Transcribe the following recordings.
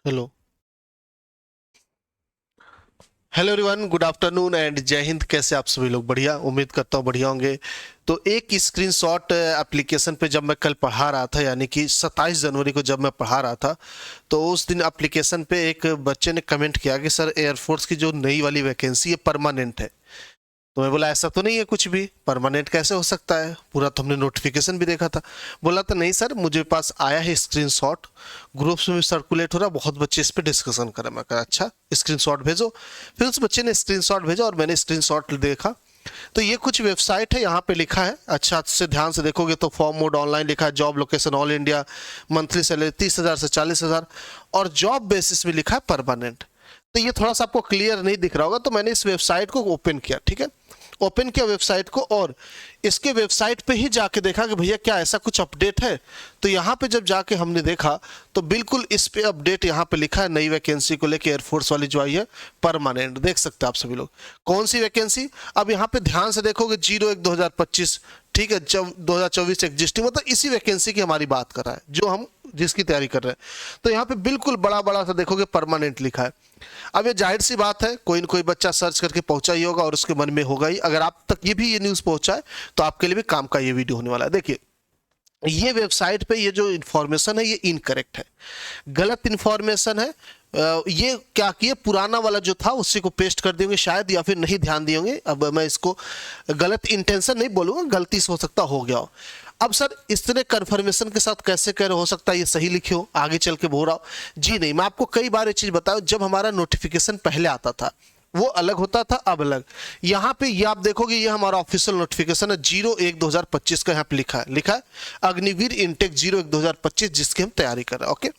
Hello. Hello everyone, good afternoon and जय हिंद। कैसे आप सभी लोग? बढ़िया, उम्मीद करता हूँ बढ़िया होंगे। तो एक स्क्रीनशॉट एप्लीकेशन पे जब मैं कल पढ़ा रहा था, यानी कि 27 जनवरी को जब मैं पढ़ा रहा था, तो उस दिन एप्लीकेशन पे एक बच्चे ने कमेंट किया कि सर, एयरफोर्स की जो नई वाली वैकेंसी है परमानेंट है। तो मैं बोला ऐसा तो नहीं है, कुछ भी परमानेंट कैसे हो सकता है, पूरा तो हमने नोटिफिकेशन भी देखा था। बोला तो नहीं सर, मुझे पास आया है स्क्रीनशॉट, ग्रुप्स में भी सर्कुलेट हो रहा, बहुत बच्चे इस पे डिस्कशन कर रहे हैं। मैं कहा अच्छा, स्क्रीनशॉट भेजो। फिर उस बच्चे ने स्क्रीनशॉट भेजा और मैंने स्क्रीनशॉट देखा। तो ये कुछ वेबसाइट है, यहाँ पे लिखा है, अच्छा से ध्यान से देखोगे तो फॉर्म मोड ऑनलाइन लिखा है, job location all India, monthly salary 30,000 से 40,000, और जॉब बेसिस में लिखा है परमानेंट। तो ये थोड़ा सा आपको क्लियर नहीं दिख रहा होगा, तो मैंने इस वेबसाइट को ओपन किया। ठीक है, ओपन किया वेबसाइट को, और इसके वेबसाइट पे ही जाके देखा कि भैया क्या ऐसा कुछ अपडेट है। तो यहाँ पे जब जाके हमने देखा तो बिल्कुल इस पे अपडेट यहाँ पे लिखा है, नई वैकेंसी को लेके एयरफोर्स वाली जो आई है परमानेंट। देख सकते हैं आप सभी लोग कौन सी वैकेंसी। अब यहाँ पे ध्यान से देखोगे 01/2025, ठीक है, जब 2024 एग्जिस्टिंग, मतलब इसी वैकेंसी की हमारी बात कर रहा है जो हम जिसकी तैयारी कर रहे हैं। तो यहाँ पे बिल्कुल बड़ा बड़ा सा देखोगे परमानेंट लिखा है। अब ये जाहिर सी बात है, कोई न कोई बच्चा सर्च करके पहुंचा ही होगा और उसके मन में होगा ही। अगर आप तक ये भी ये न्यूज़ पहुंचा है तो आपके लिए भी काम का ये वीडियो होने वाला है। देखिए, ये वेबसाइट पे ये जो इंफॉर्मेशन है ये इनकरेक्ट है, गलत इंफॉर्मेशन है। ये क्या किए, पुराना वाला जो था उसी को पेस्ट कर देंगे शायद, या फिर नहीं ध्यान दिए होंगे। अब मैं इसको गलत इंटेंशन नहीं बोलूंगा, गलती से हो सकता हो गया हो। अब सर, इस तरह कंफर्मेशन के साथ कैसे कह रहे हो सकता है ये सही लिखे हो, आगे चल के बोल रहा हो जी नहीं। मैं आपको कई बार ये चीज बताया, जब हमारा नोटिफिकेशन पहले आता था वो अलग होता था, अब अलग। यहाँ पे ये आप देखोगे, ये हमारा ऑफिशियल नोटिफिकेशन है, 01/2025 का यहाँ पे लिखा है अग्निवीर इनटेक 01/2025, जिसकी हम तैयारी कर रहे हैं। ओके,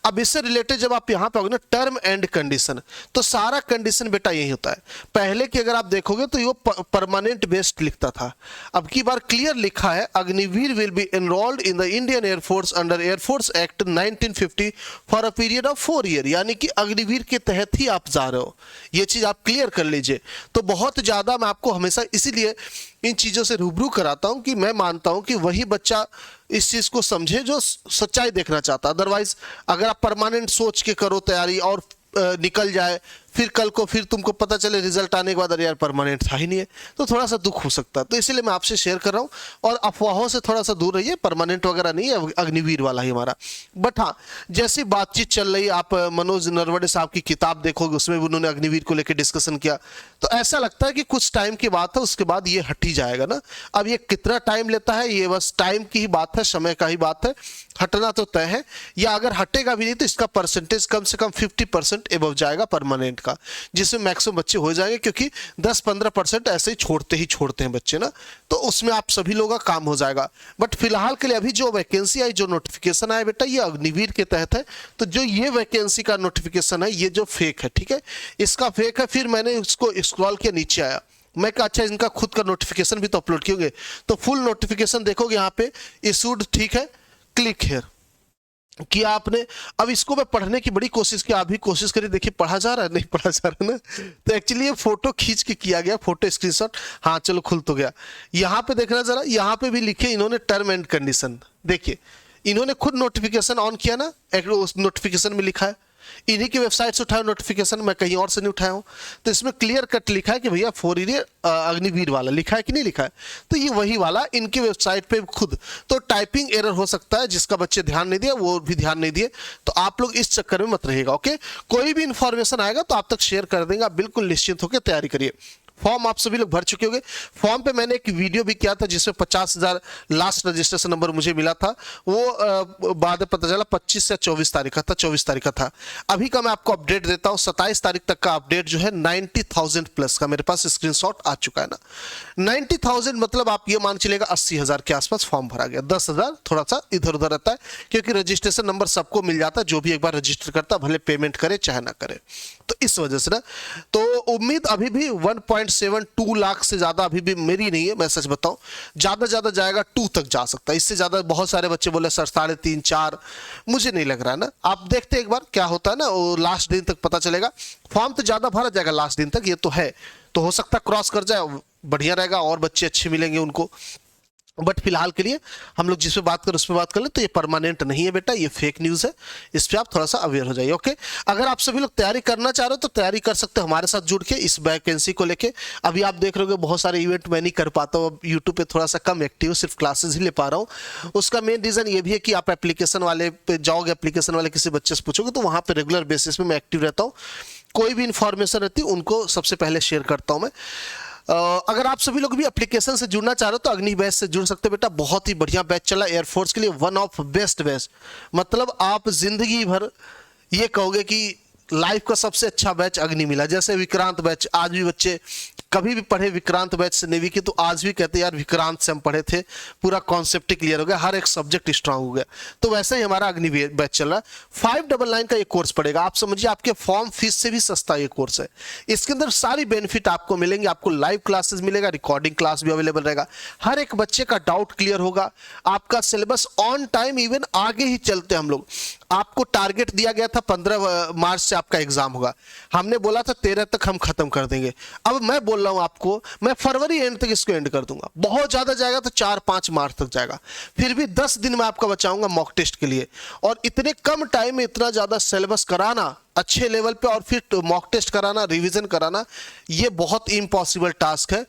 अब इससे रिलेटेड जब आप यहां पे आओगे ना, टर्म एंड कंडीशन, तो सारा कंडीशन बेटा यही होता है। पहले की अगर आप देखोगे तो ये परमानेंट बेस्ड लिखता था, अब की बार क्लियर लिखा है Agniveer will be enrolled in the Indian air force under air force act 1950 for a period of 4 year, यानी कि अग्निवीर के तहत ही आप जा रहे हो। ये चीज आप क्लियर कर लीजिए। तो बहुत ज्यादा मैं आपको हमेशा इसीलिए इन चीजों से रूबरू कराता हूं कि मैं मानता हूं कि वही बच्चा इस चीज को समझे जो सच्चाई देखना चाहता। अदरवाइज अगर आप परमानेंट सोच के करो तैयारी और निकल जाए, फिर कल को फिर तुमको पता चले रिजल्ट आने के बाद अरे यार परमानेंट था ही नहीं है, तो थोड़ा सा दुख हो सकता है। तो इसीलिए मैं आपसे शेयर कर रहा हूँ, और अफवाहों से थोड़ा सा दूर रहिए। परमानेंट वगैरह नहीं है, अग्निवीर वाला ही हमारा। बट हाँ, जैसी बातचीत चल रही है, आप मनोज नरवड़े साहब की किताब देखोगे, उसमें भी उन्होंने अग्निवीर को लेकर डिस्कशन किया, तो ऐसा लगता है कि कुछ टाइम की बात है, उसके बाद ये हट ही जाएगा ना। अब ये कितना टाइम लेता है, ये बस टाइम की ही बात है, समय का ही बात है। हटना तो तय है, या अगर हटेगा भी नहीं तो इसका परसेंटेज कम से कम 50% एबव जाएगा परमानेंट का, जिसमें मैक्सिमम बच्चे हो जाएंगे, क्योंकि 10-15% ऐसे ही छोड़ते हैं बच्चे ना, तो उसमें आप सभी लोगों का काम हो जाएगा। बट फिलहाल के लिए अभी जो वैकेंसी आई, जो नोटिफिकेशन आया बेटा, ये अग्निवीर के तहत है। तो जो ये वैकेंसी का नोटिफिकेशन है, ये जो फेक है, ठीक है, इसका फेक है। फिर मैंने उसको स्क्रॉल किया, नीचे आया, मैं कहा अच्छा इनका खुद का नोटिफिकेशन भी तो अपलोड किए, तो फुल नोटिफिकेशन देखोगे यहाँ पे इशूड, ठीक है, क्लिक हियर किया आपने। अब इसको मैं पढ़ने की बड़ी कोशिश की, आप भी कोशिश करिए, देखिए पढ़ा जा रहा है नहीं पढ़ा जा रहा है ना। तो एक्चुअली ये फोटो खींच के किया गया, फोटो स्क्रीनशॉट। हाँ चलो, खुल तो गया। यहाँ पे देखना जरा, यहाँ पे भी लिखे इन्होंने टर्म एंड कंडीशन। देखिए, इन्होंने खुद नोटिफिकेशन ऑन किया ना, उस नोटिफिकेशन में लिखा है, इन्हीं की वेबसाइट से उठाया नोटिफिकेशन, मैं कहीं और से नहीं उठाया हूं। तो इसमें क्लियर कट लिखा है कि भैया 4 ईयर अग्निवीर वाला लिखा है कि नहीं लिखा है, तो ये वही वाला इनकी वेबसाइट पे खुद। तो टाइपिंग एरर हो सकता है, जिसका बच्चे ध्यान नहीं दिया वो भी ध्यान नहीं दिए, तो आप लोग इस चक्कर में मत रहिएगा। ओके, कोई भी इंफॉर्मेशन आएगा तो आप तक शेयर कर देंगे, आप बिल्कुल निश्चिंत होकर तैयारी करिए। फॉर्म आप सभी लोग भर चुके होंगे। फॉर्म पे मैंने एक वीडियो भी किया था, जिसमें 50,000 लास्ट रजिस्ट्रेशन नंबर मुझे मिला था, वो बाद में पता चला 25 या 24 तारीख का था, 24 तारीख का था। अभी का मैं आपको अपडेट देता हूं, 27 तारीख तक का अपडेट जो है 90,000 प्लस का मेरे पास स्क्रीनशॉट आ चुका है ना। 90,000 मतलब आप ये मान चलेगा 80,000 के आसपास फॉर्म भरा गया। 10,000 थोड़ा सा इधर उधर रहता है, क्योंकि रजिस्ट्रेशन नंबर सबको मिल जाता है, जो भी एक बार रजिस्टर करता है, भले पेमेंट करे चाहे ना करे। तो इस वजह से ना, तो उम्मीद अभी भी 1.72 लाख से ज्यादा अभी भी मेरी नहीं है, मैं सच बताऊं। ज्यादा जाएगा 2 तक जा सकता है, इससे ज्यादा बहुत सारे बच्चे बोले सर 3.5-4, मुझे नहीं लग रहा है ना। आप देखते एक बार क्या होता है ना, वो लास्ट दिन तक पता चलेगा। फॉर्म तो ज्यादा भरा जाएगा लास्ट दिन तक, ये तो है, तो हो सकता है क्रॉस कर जाए, बढ़िया रहेगा और बच्चे अच्छे मिलेंगे उनको। बट फिलहाल के लिए हम लोग जिस पे बात करें उस पे बात कर ले। तो ये परमानेंट नहीं है बेटा, ये फेक न्यूज़ है, इस पे आप थोड़ा सा अवेयर हो जाइए। ओके, अगर आप सभी लोग तैयारी करना चाह रहे हो तो तैयारी कर सकते हो हमारे साथ जुड़ के इस वैकेंसी को लेके। अभी आप देख रहे हो बहुत सारे इवेंट मैं नहीं कर पाता हूँ, अब यूट्यूब पे थोड़ा सा कम एक्टिव, सिर्फ क्लासेस ही ले पा रहा हूँ। उसका मेन रीजन ये भी है कि आप एप्लीकेशन वाले पे जाओगे, एप्लीकेशन वाले किसी बच्चे से पूछोगे तो वहाँ पे रेगुलर बेसिस पे मैं एक्टिव रहता हूँ। कोई भी इंफॉर्मेशन रहती है उनको सबसे पहले शेयर करता हूँ मैं। अगर आप सभी लोग भी एप्लीकेशन से जुड़ना चाह रहे हो तो अग्नि बैच से जुड़ सकते हो बेटा, बहुत ही बढ़िया बैच चला एयरफोर्स के लिए, वन ऑफ बेस्ट बैच। मतलब आप जिंदगी भर ये कहोगे कि लाइफ का सबसे अच्छा बैच अग्नि मिला। जैसे विक्रांत बैच, आज भी बच्चे कभी भी पढ़े विक्रांत बैच से नेवी की तो आज भी कहते यार विक्रांत से हम पढ़े थे, पूरा कॉन्सेप्ट क्लियर हो गया, हर एक सब्जेक्ट स्ट्रांग हो गया। तो वैसे ही हमारा अग्नि बैच चल रहा है। 599 का ये कोर्स पड़ेगा, आप समझिए आपके फॉर्म फीस से भी सस्ता ये कोर्स है। इसके अंदर सारी बेनिफिट आपको मिलेंगे, आपको लाइव क्लासेस मिलेगा, रिकॉर्डिंग क्लास भी अवेलेबल रहेगा, हर एक बच्चे का डाउट क्लियर होगा, आपका सिलेबस ऑन टाइम, इवन आगे ही चलते हम लोग। आपको टारगेट दिया गया था 15 मार्च से आपका एग्जाम होगा, हमने बोला था 13 तक हम खत्म कर देंगे। अब मैं बोल रहा हूं आपको, मैं फरवरी एंड तक इसको एंड कर दूंगा, बहुत ज्यादा जाएगा तो 4-5 मार्च तक जाएगा, फिर भी 10 दिन में आपका बचाऊंगा मॉक टेस्ट के लिए। और इतने कम टाइम में इतना ज्यादा सिलेबस कराना अच्छे लेवल पे, और फिर मॉक टेस्ट कराना, रिवीजन कराना, ये बहुत इम्पॉसिबल टास्क है,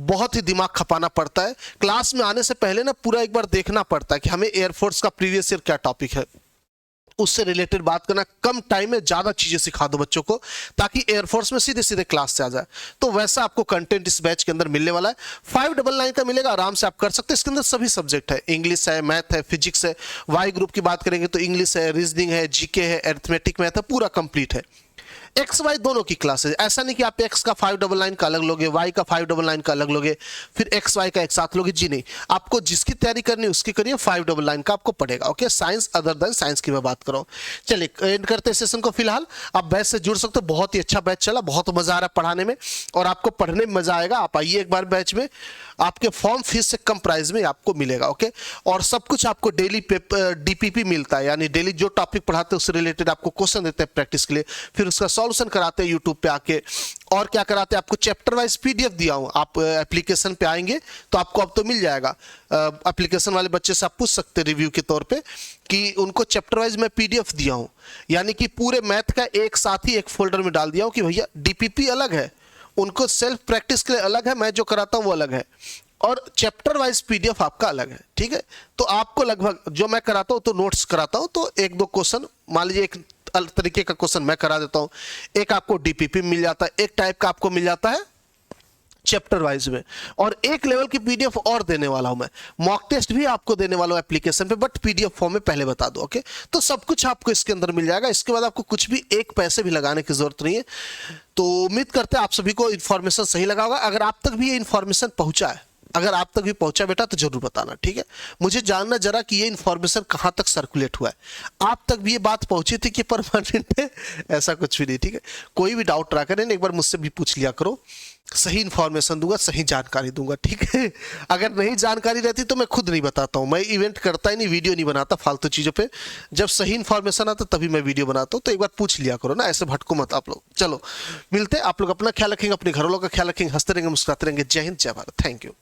बहुत ही दिमाग खपाना पड़ता है। क्लास में आने से पहले ना पूरा एक बार देखना पड़ता है कि हमें एयरफोर्स का प्रीवियस ईयर क्या टॉपिक है, उससे रिलेटेड बात करना, कम टाइम में ज्यादा चीजें सिखा दो बच्चों को ताकि एयरफोर्स में सीधे सीधे क्लास से आ जाए। तो वैसा आपको कंटेंट इस बैच के अंदर मिलने वाला है। 599 का मिलेगा, आराम से आप कर सकते हैं। इसके अंदर सभी सब्जेक्ट है, इंग्लिश है, मैथ है, फिजिक्स है। वाई ग्रुप की बात करेंगे तो इंग्लिश है, रीजनिंग है, जीके है, अरिथमेटिक मैथ है, पूरा कंप्लीट है। एक्स वाई दोनों की क्लासेस, ऐसा नहीं कि आप एक्स का 599 का अलग लोगे, वाई का 599 का अलग लोगे, फिर एक्स वाई का एक साथ लोगे, जी नहीं, आपको जिसकी तैयारी करनी है उसकी करिए, 599 का आपको पड़ेगा। Okay, science other than science की मैं बात कर रहा हूँ। चलिए एंड करते हैं सेशन को। फिलहाल आप बैच से जुड़ सकते हो, बहुत ही अच्छा बैच चला, बहुत मजा आ रहा है पढ़ाने में, और आपको पढ़ने में मजा आएगा। आप आइए एक बार बैच में, आपके फॉर्म फीस से कम प्राइस में आपको मिलेगा। ओके, और सब कुछ आपको डेली डीपीपी मिलता है, यानी डेली जो टॉपिक पढ़ाते हैं उससे रिलेटेड आपको क्वेश्चन देते हैं प्रैक्टिस के लिए, फिर उसका सॉल्यूशन कराते हैं यूट्यूब पे आके। और क्या कराते हैं, आपको चैप्टर वाइज पीडीएफ दिया हूं, आप एप्लीकेशन पे आएंगे तो आपको अब तो मिल जाएगा। एप्लीकेशन वाले बच्चे से आप पूछ सकते हैं रिव्यू के तौर पे कि उनको चैप्टर वाइज मैं पीडीएफ दिया हूं, यानी कि पूरे मैथ का एक साथ ही एक फोल्डर में डाल दिया हूं कि भैया डीपीपी अलग है, उनको सेल्फ प्रैक्टिस के लिए अलग है, मैं जो कराता हूं वो अलग है, और चैप्टर वाइज पीडीएफ आपका अलग है। ठीक है, तो आपको लगभग जो मैं कराता हूं तो नोट्स कराता हूं, तो 1-2 क्वेश्चन, मान लीजिए एक अलग तरीके का क्वेश्चन मैं करा देता हूं, एक आपको डीपीपी मिल जाता है, एक टाइप का आपको मिल जाता है चैप्टर वाइज में, और एक लेवल की पीडीएफ और देने वाला हूं मैं। मॉक टेस्ट भी आपको देने वाला हूं एप्लीकेशन पे, बट पीडीएफ फॉर्म में पहले बता दो। ओके, तो सब कुछ आपको इसके अंदर मिल जाएगा, इसके बाद आपको कुछ भी एक पैसे भी लगाने की जरूरत नहीं है। तो उम्मीद करते हैं आप सभी को इन्फॉर्मेशन सही लगा होगा। अगर आप तक भी ये इन्फॉर्मेशन पहुंचा है, अगर आप तक भी पहुंचा बेटा तो जरूर बताना, ठीक है। मुझे जानना जरा कि ये इन्फॉर्मेशन कहां तक सर्कुलेट हुआ है, आप तक भी ये बात पहुंची थी कि परमानेंट है, ऐसा कुछ भी नहीं। ठीक है, कोई भी डाउट रहा करें एक बार मुझसे भी पूछ लिया करो, सही इन्फॉर्मेशन दूंगा, सही जानकारी दूंगा। ठीक है, अगर नहीं जानकारी रहती तो मैं खुद नहीं बताता हूं, मैं इवेंट करता ही नहीं, वीडियो नहीं बनाता फालतू चीजों पे। जब सही इन्फॉर्मेशन आता तभी मैं वीडियो बनाता हूं, तो एक बार पूछ लिया करो ना, ऐसे भटको मत आप लोग। चलो मिलते हैं, आप लोग अपना ख्याल रखेंगे, अपने घर वालों का ख्याल रखेंगे, हंसते रहेंगे, मुस्कुराते रहेंगे। जय हिंद, जय भारत, थैंक यू।